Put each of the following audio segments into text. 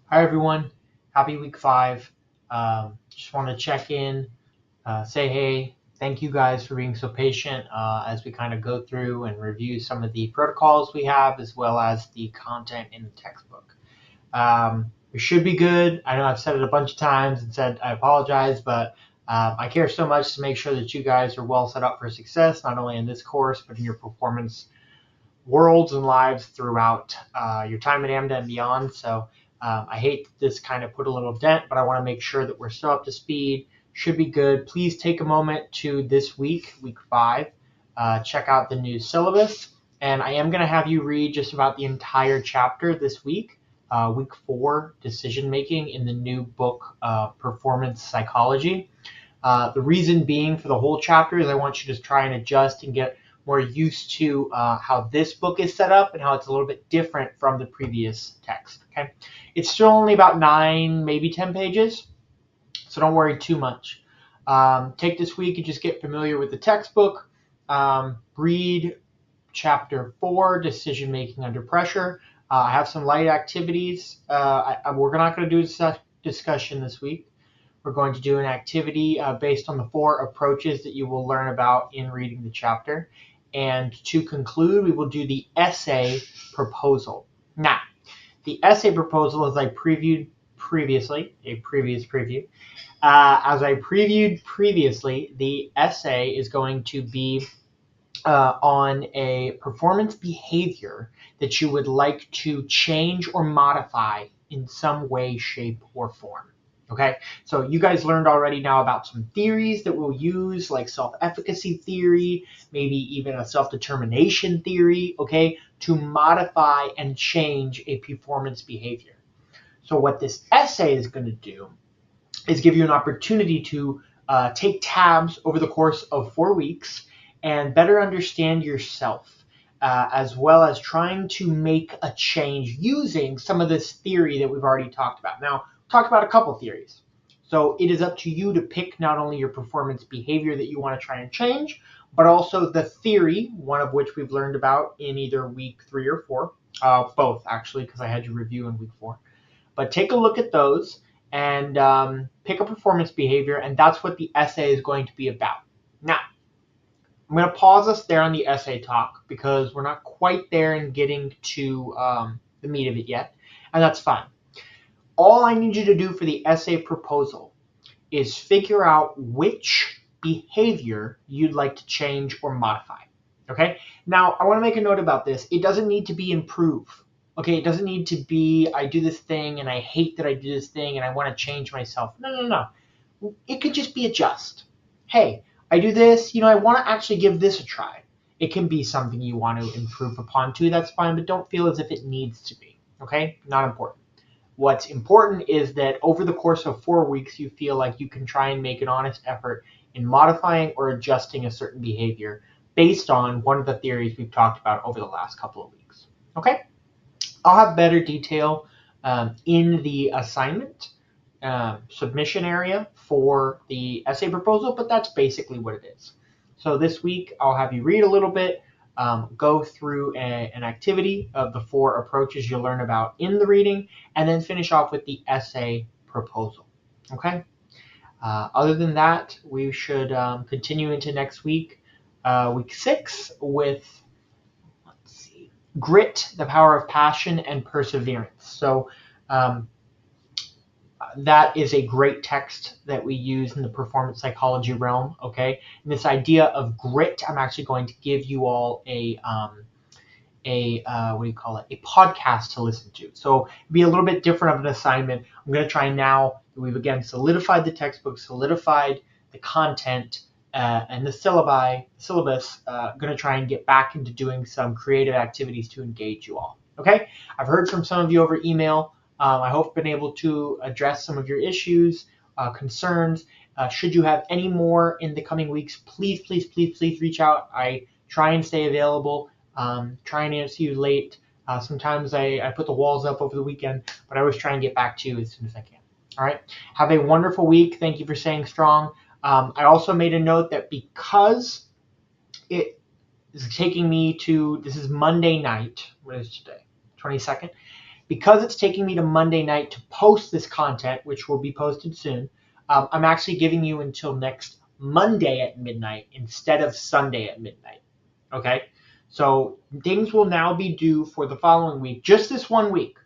Hi, everyone. Happy week 5. Just want to check in, say hey. Thank you guys for being so patient as we kind of go through and review some of the protocols we have as well as the content in the textbook. We should be good. I know I've said it a bunch of times and said I apologize, but I care so much to make sure that you guys are well set up for success, not only in this course, but in your performance worlds and lives throughout your time at AMDA and beyond. So I hate that this kind of put a little dent, but I want to make sure that we're still up to speed. Should be good. Please take a moment to this week, week 5, check out the new syllabus. And I am going to have you read just about the entire chapter this week, week 4, decision making in the new book, Performance Psychology. The reason being for the whole chapter is I want you to try and adjust and get more used to how this book is set up and how it's a little bit different from the previous text. Okay, it's still only about 9, maybe 10 pages, so don't worry too much. Take this week and just get familiar with the textbook. Read chapter 4, decision making under pressure. I have some light activities. We're not going to do a discussion this week. We're going to do an activity based on the 4 approaches that you will learn about in reading the chapter. And to conclude, we will do the essay proposal. Now, the essay proposal, as I previewed previously, a previous preview, as I previewed previously, the essay is going to be on a performance behavior that you would like to change or modify in some way, shape, or form. Okay, so you guys learned already now about some theories that we'll use, like self-efficacy theory, maybe even a self-determination theory, okay, to modify and change a performance behavior. So what this essay is going to do is give you an opportunity to take tabs over the course of 4 weeks and better understand yourself, as well as trying to make a change using some of this theory that we've already talked about. Now, we've talked about a couple theories. So it is up to you to pick not only your performance behavior that you want to try and change, but also the theory, one of which we've learned about in either week 3 or 4, both actually, because I had you review in week 4. But take a look at those and pick a performance behavior, and that's what the essay is going to be about. Now, I'm going to pause us there on the essay talk because we're not quite there in getting to the meat of it yet, and that's fine. All I need you to do for the essay proposal is figure out which behavior you'd like to change or modify. Okay? Now, I want to make a note about this. It doesn't need to be improve. Okay, it doesn't need to be I do this thing and I hate that I do this thing and I want to change myself. No. It could just be adjust. Hey, I do this, I want to actually give this a try. It can be something you want to improve upon too, that's fine, but don't feel as if it needs to be. Okay? Not important. What's important is that over the course of 4 weeks, you feel like you can try and make an honest effort in modifying or adjusting a certain behavior based on one of the theories we've talked about over the last couple of weeks. Okay? I'll have better detail in the assignment submission area for the essay proposal, but that's basically what it is. So this week, I'll have you read a little bit, go through an activity of the 4 approaches you'll learn about in the reading, and then finish off with the essay proposal. Okay? Other than that, we should continue into next week, week 6, with grit, the power of passion, and perseverance. So that is a great text that we use in the performance psychology realm. Okay, and this idea of grit, I'm actually going to give you all a what do you call it? A podcast to listen to. So be a little bit different of an assignment. I'm going to try now that we've again solidified the textbook, solidified the content, and the syllabus. Going to try and get back into doing some creative activities to engage you all. Okay, I've heard from some of you over email. I hope I've been able to address some of your issues, concerns. Should you have any more in the coming weeks, please reach out. I try and stay available. Try and answer you late. Sometimes I put the walls up over the weekend, but I always try and get back to you as soon as I can. All right. Have a wonderful week. Thank you for staying strong. I also made a note that because it is taking me to, this is Monday night. What is today? 22nd. Because it's taking me to Monday night to post this content, which will be posted soon, I'm actually giving you until next Monday at midnight instead of Sunday at midnight. Okay? So things will now be due for the following week, just this 1 week.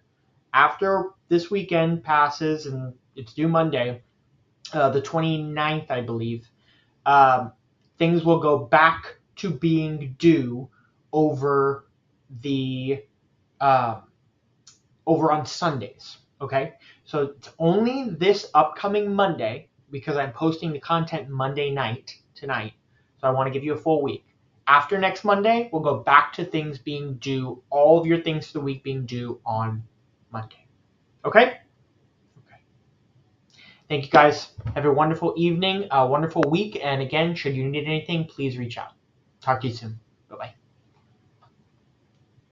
After this weekend passes and it's due Monday, the 29th, I believe, things will go back to being due over the over on Sundays. Okay, so it's only this upcoming Monday because I'm posting the content Monday night tonight. So I want to give you a full week. After next Monday, we'll go back to things being due, all of your things for the week being due on Monday. Okay? Okay. Thank you guys. Have a wonderful evening, a wonderful week. And again, should you need anything, please reach out. Talk to you soon.